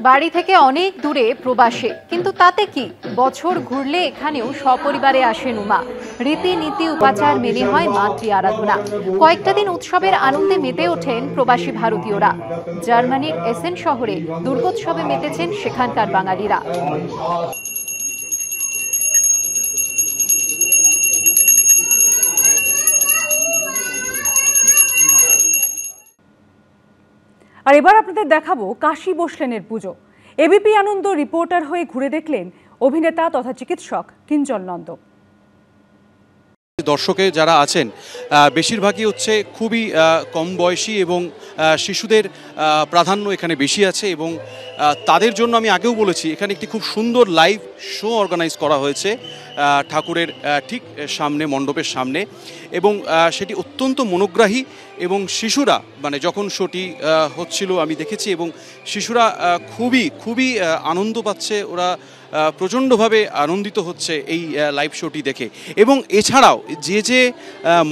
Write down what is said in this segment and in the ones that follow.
বাড়ি থেকে অনেক দূরে প্রবাসে, কিন্তু তাতে কি, বছর ঘুরলে এখানেও সপরিবারে আসেন উমা। রীতিনীতি উপাচার মেনে হয় মাতৃ আরাধনা। কয়েকটা দিন উৎসবের আনন্দে মেতে ওঠেন প্রবাসী ভারতীয়রা। জার্মানির এসেন শহরে দুর্গোৎসবে মেতেছেন সেখানকার বাঙালিরা। আর এবার আপনাদের দেখাবো কাশী বসলেনের পুজো। এবিপি আনন্দ রিপোর্টার হয়ে ঘুরে দেখলেন অভিনেতা তথা চিকিৎসক কিঞ্জল নন্দ। দর্শকে যারা আছেন বেশিরভাগই হচ্ছে খুবই কম বয়সী এবং শিশুদের প্রাধান্য এখানে বেশি আছে, এবং তাদের জন্য আমি আগেও বলেছি এখানে একটি খুব সুন্দর লাইভ শো অর্গানাইজ করা হয়েছে ঠাকুরের ঠিক সামনে, মণ্ডপের সামনে, এবং সেটি অত্যন্ত মনোগ্রাহী। এবং শিশুরা যখন শোটি হচ্ছিল আমি দেখেছি, এবং শিশুরা খুবই আনন্দ পাচ্ছে, ওরা প্রচণ্ডভাবে আনন্দিত হচ্ছে এই লাইভ শোটি দেখে। এবং এছাড়াও যে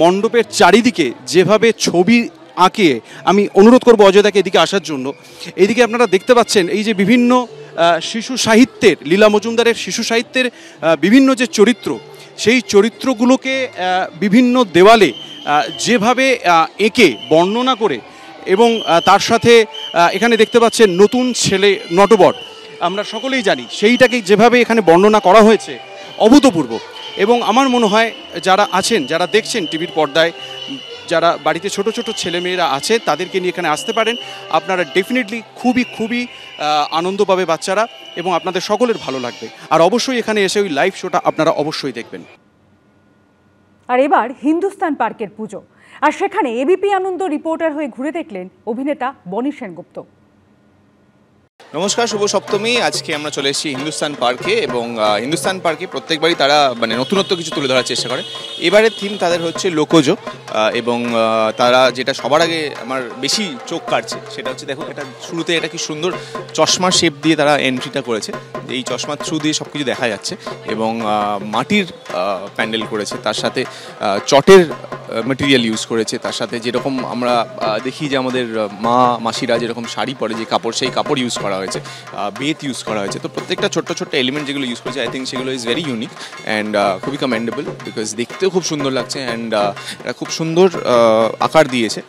মণ্ডপের চারিদিকে যেভাবে ছবি আঁকে, আমি অনুরোধ করবো অজয়দাকে এদিকে আসার জন্য। এইদিকে আপনারা দেখতে পাচ্ছেন এই যে বিভিন্ন শিশু সাহিত্যের, লীলা মজুমদারের শিশু সাহিত্যের বিভিন্ন যে চরিত্র, সেই চরিত্রগুলোকে বিভিন্ন দেওয়ালে যেভাবে এঁকে বর্ণনা করে, এবং তার সাথে এখানে দেখতে পাচ্ছেন নতুন ছেলে নটবর, আমরা সকলেই জানি, সেইটাকে যেভাবে এখানে বর্ণনা করা হয়েছে অভূতপূর্ব। এবং আমার মনে হয় যারা আছেন, যারা দেখছেন টিভির পর্দায়, যারা বাড়িতে ছোট ছোট ছেলেমেয়েরা আছে, তাদেরকে নিয়ে এখানে আসতে পারেন। আপনারা ডেফিনেটলি খুবই আনন্দ পাবে বাচ্চারা, এবং আপনাদের সকলের ভালো লাগবে। আর অবশ্যই এখানে এসে ওই লাইভ শোটা আপনারা অবশ্যই দেখবেন। আর এবার হিন্দুস্তান পার্কের পুজো, আর সেখানে এবিপি আনন্দ রিপোর্টার হয়ে ঘুরে দেখলেন অভিনেতা বনি সেনগুপ্ত। নমস্কার, শুভ সপ্তমী। আজকে আমরা চলে এসেছি হিন্দুস্তান পার্কে, এবং হিন্দুস্তান পার্কে প্রত্যেকবারই তারা নতুনত্ব কিছু তুলে ধরার চেষ্টা করে। এবারের থিম তাদের হচ্ছে লোকজ, এবং তারা যেটা সবার আগে আমার বেশি চোখ কাটছে সেটা হচ্ছে, দেখো এটা শুরুতে এটা কি সুন্দর চশমার শেপ দিয়ে তারা এন্ট্রিটা করেছে। এই চশমার থ্রু দিয়ে সব কিছু দেখা যাচ্ছে, এবং মাটির প্যান্ডেল করেছে, তার সাথে চটের মেটেরিয়াল ইউজ করেছে, তার সাথে যেরকম আমরা দেখি যে আমাদের মাসিরা যেরকম শাড়ি পরে যে কাপড়, সেই কাপড় ইউজ করা হয়েছে, বেত ইউজ করা হয়েছে। তো প্রত্যেকটা ছোট্ট এলিমেন্ট যেগুলো ইউজ করেছে, আই থিঙ্ক সেগুলো ইজ ভেরি ইউনিক অ্যান্ড খুবই কমেন্ডেবল, বিকজ দেখতেও খুব সুন্দর লাগছে, অ্যান্ড এটা খুব সুন্দর আকার দিয়েছে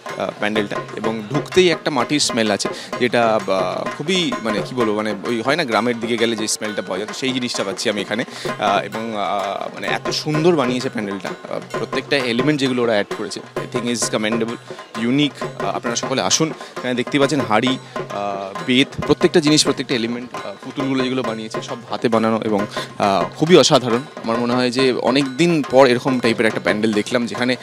প্যান্ডেলটা। এবং ঢুকতেই একটা মাটির স্মেল আছে, যেটা খুবই কি বলবো, ওই হয় না গ্রামের দিকে গেলে যে স্মেলটা পাওয়া যায়, সেই জিনিসটা পাচ্ছি আমি এখানে। এবং এত সুন্দর বানিয়েছে প্যান্ডেলটা, প্রত্যেকটা এলিমেন্ট যেগুলো ওরা অ্যাড করেছে, I think is commendable, unique. আপনারা সকলে আসুন, এখানে দেখতে পাচ্ছেন হাড়ি, বেত, প্রত্যেকটা জিনিস, প্রত্যেকটা এলিমেন্ট, পুতুলগুলো যেগুলো বানিয়েছে সব হাতে বানানো, এবং খুবই অসাধারণ। আমার মনে হয় যে অনেক দিন পর এরকম টাইপের একটা প্যান্ডেল দেখলাম, যেখানে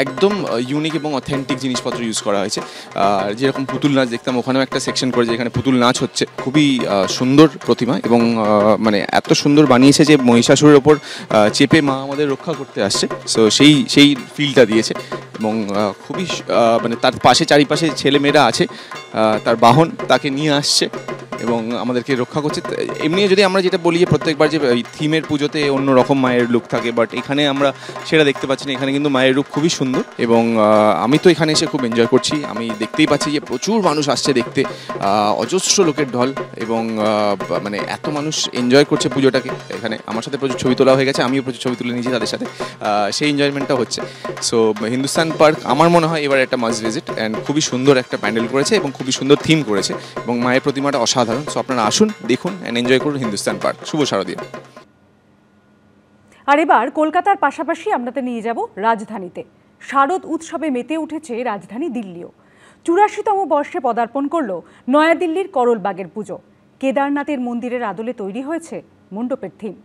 একদম ইউনিক এবং অথেন্টিক জিনিসপত্র ইউজ করা হয়েছে। যেরকম পুতুল নাচ দেখতাম, ওখানেও একটা সেকশন করে যেখানে পুতুল নাচ হচ্ছে, খুবই সুন্দর প্রতিমা, এবং এত সুন্দর বানিয়েছে যে মহিষাসুরের ওপর চেপে মা আমাদের রক্ষা করতে আসছে, সো সেই ফিলটা দিয়েছে। এবং খুবই তার চারিপাশে ছেলেমেয়েরা আছে, তার বাহন তাকে নিয়ে আসছে এবং আমাদেরকে রক্ষা করছে। এমনি যদি আমরা যেটা বলি যে প্রত্যেকবার যে থিমের পুজোতে অন্য রকম মায়ের লুক থাকে, বাট এখানে আমরা সেটা দেখতে পাচ্ছি না। এখানে কিন্তু মায়ের রূপ খুবই সুন্দর, এবং আমি তো এখানে এসে খুব এনজয় করছি। আমি দেখতেই পাচ্ছি যে প্রচুর মানুষ আসছে দেখতে, অজস্র লোকের ঢল, এবং এত মানুষ এনজয় করছে পুজোটাকে। এখানে আমার সাথে প্রচুর ছবি তোলা হয়ে গেছে, আমিও প্রচুর ছবি তুলে নিয়েছি তাদের সাথে, সেই এনজয়মেন্টটা হচ্ছে। সো হিন্দুস্তান পার্ক আমার মনে হয় এবার একটা মাস্ট ভিজিট, অ্যান্ড খুবই সুন্দর একটা প্যান্ডেল করেছে, এবং খুবই সুন্দর থিম করেছে, এবং মায়ের প্রতিমাটা অসাধারণ। সো আপনারা আসুন, দেখুন অ্যান্ড এনজয় করুন হিন্দুস্তান পার্ক। শুভ শারদীয়া। আর এবার কলকাতার পাশাপাশি আপনাদের নিয়ে যাব রাজধানীতে। শারদ উৎসবে মেতে উঠেছে রাজধানী দিল্লিও। 84তম বর্ষে পদার্পণ করল নয়াদিল্লির করলবাগের পুজো। কেদারনাথের মন্দিরের আদলে তৈরি হয়েছে মণ্ডপের থিম।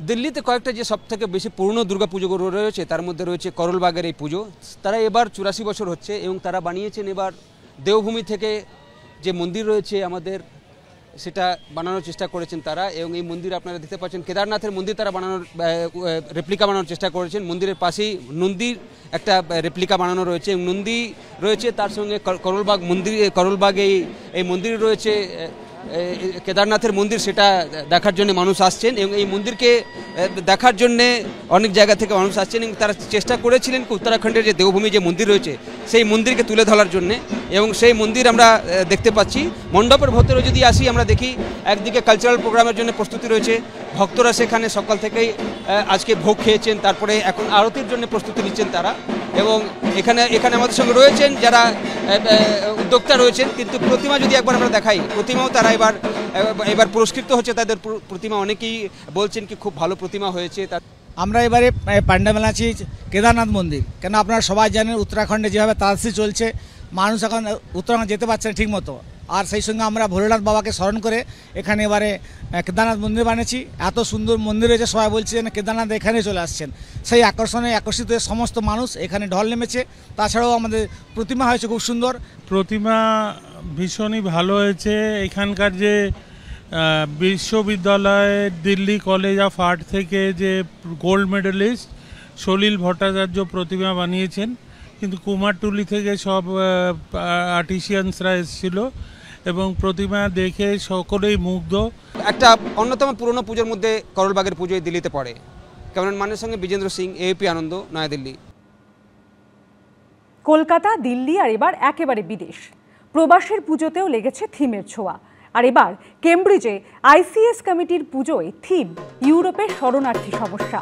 দিল্লিতে কয়েকটা যে সব থেকে বেশি পুরনো দুর্গা পুজোগুলো রয়েছে, তার মধ্যে রয়েছে করলবাগের এই পুজো। তারা এবার 84 বছর হচ্ছে, এবং তারা বানিয়েছেন এবার দেওভূমি থেকে যে মন্দির রয়েছে আমাদের, সেটা বানানোর চেষ্টা করেছেন তারা। এবং এই মন্দির আপনারা দেখতে পাচ্ছেন, কেদারনাথের মন্দির তারা রেপ্লিকা বানানোর চেষ্টা করেছেন। মন্দিরের পাশেই নন্দীর একটা রেপ্লিকা বানানো রয়েছে, এবং নন্দী রয়েছে, তার সঙ্গে করলবাগ এই মন্দিরে রয়েছে কেদারনাথের মন্দির সেটা দেখার জন্য মানুষ আসছেন এবং এই মন্দিরকে দেখার জন্যে অনেক জায়গা থেকে মানুষ আসছেন এবং তারা চেষ্টা করেছিলেন উত্তরাখণ্ডের যে দেবভূমি যে মন্দির রয়েছে সেই মন্দিরকে তুলে ধরার জন্যে এবং সেই মন্দির আমরা দেখতে পাচ্ছি। মণ্ডপের ভেতরে যদি আসি আমরা দেখি একদিকে কালচারাল প্রোগ্রামের জন্য প্রস্তুতি রয়েছে, ভক্তরা সেখানে সকাল থেকেই আজকে ভোগ খেয়েছেন, তারপরে এখন আরতির জন্য প্রস্তুতি নিচ্ছেন তারা এবং এখানে আমাদের সঙ্গে রয়েছেন যারা উদ্যোক্তা রয়েছেন। কিন্তু প্রতিমা যদি একবার আমরা দেখাই, প্রতিমাও তারা এবার পুরস্কৃত হচ্ছে, তাদের প্রতিমা অনেকেই বলছেন কি খুব ভালো প্রতিমা হয়েছে। আমরা এবারে পান্ডামেল আছি কেদারনাথ মন্দির, কেন আপনারা সবাই জানেন উত্তরাখণ্ডে যেভাবে তারাশ্রী চলছে, মানুষ এখন উত্তরাখণ্ড যেতে পারছে না ঠিক মতো। আর সেই সঙ্গে আমরা ভোলেনাথ বাবাকে স্মরণ করে এখানে এবারে কেদারনাথ মন্দির বানিয়েছি। এত সুন্দর মন্দির হয়েছে, সবাই বলছে যে কেদারনাথ এখানে চলে আসছেন। সেই আকর্ষণে আকর্ষিত হয়ে সমস্ত মানুষ এখানে ঢল নেমেছে। তাছাড়াও আমাদের প্রতিমা হয়েছে খুব সুন্দর। প্রতিমা ভীষণই ভালো হয়েছে। এখানকার যে বিশ্ববিদ্যালয় দিল্লি কলেজ অফ আর্ট থেকে যে গোল্ড মেডেলিস্ট সলিল ভট্টাচার্য প্রতিমা বানিয়েছেন, কিন্তু কুমারটুলি থেকে সব আর্টিসিয়ানসরা এসেছিল এবং প্রতিমা দেখে সকলেই মুগ্ধ। একটা অন্যতম পুরনো পুজোর মধ্যে করলবাগের পুজো দিল্লিতে পড়ে। ক্যামেরাম্যানের সঙ্গে বিজেন্দ্র সিং, এএপি আনন্দ, নয়াদিল্লি। কলকাতা, দিল্লি আর এবার একেবারে বিদেশ। প্রবাসের পুজোতেও লেগেছে থিমের ছোঁয়া। আর এবার কেমব্রিজে আইসিএস কমিটির পুজোয় থিম ইউরোপের শরণার্থী সমস্যা।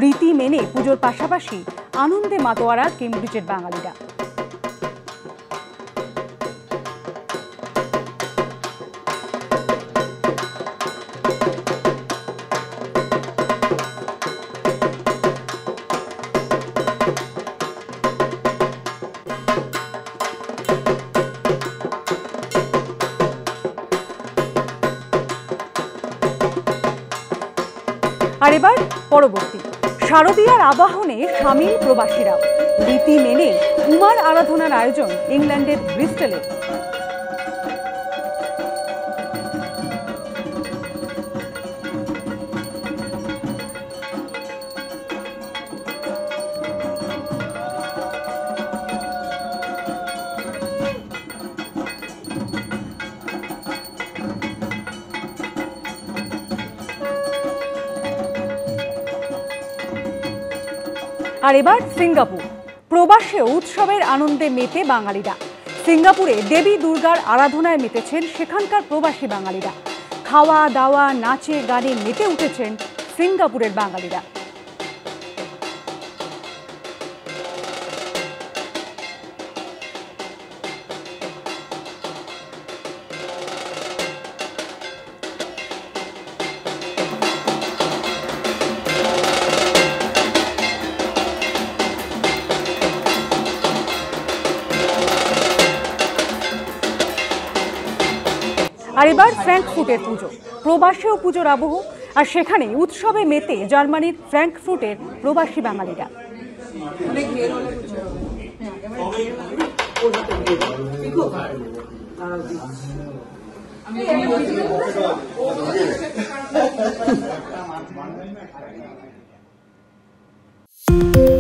রীতি মেনে পুজোর পাশাপাশি আনন্দে মাতোয়ারা কেমব্রিজের বাঙালিরা। আর এবার পরবর্তী শারদীয়ার আবাহনে সামিল প্রবাসীরাও। রীতি মেনে উমার আরাধনার আয়োজন ইংল্যান্ডের ব্রিস্টলে। আর এবার সিঙ্গাপুর। প্রবাসে উৎসবের আনন্দে মেতে বাঙালিরা। সিঙ্গাপুরে দেবী দুর্গার আরাধনায় মেতেছেন সেখানকার প্রবাসী বাঙালিরা। খাওয়া দাওয়া, নাচে গানে মেতে উঠেছেন সিঙ্গাপুরের বাঙালিরা। আর এবার ফ্র্যাঙ্কফুটের পুজো। প্রবাসেও পুজোর আবহ, আর সেখানে উৎসবে মেতে জার্মানির ফ্র্যাঙ্কফুটের প্রবাসী বাঙালিরা। আমি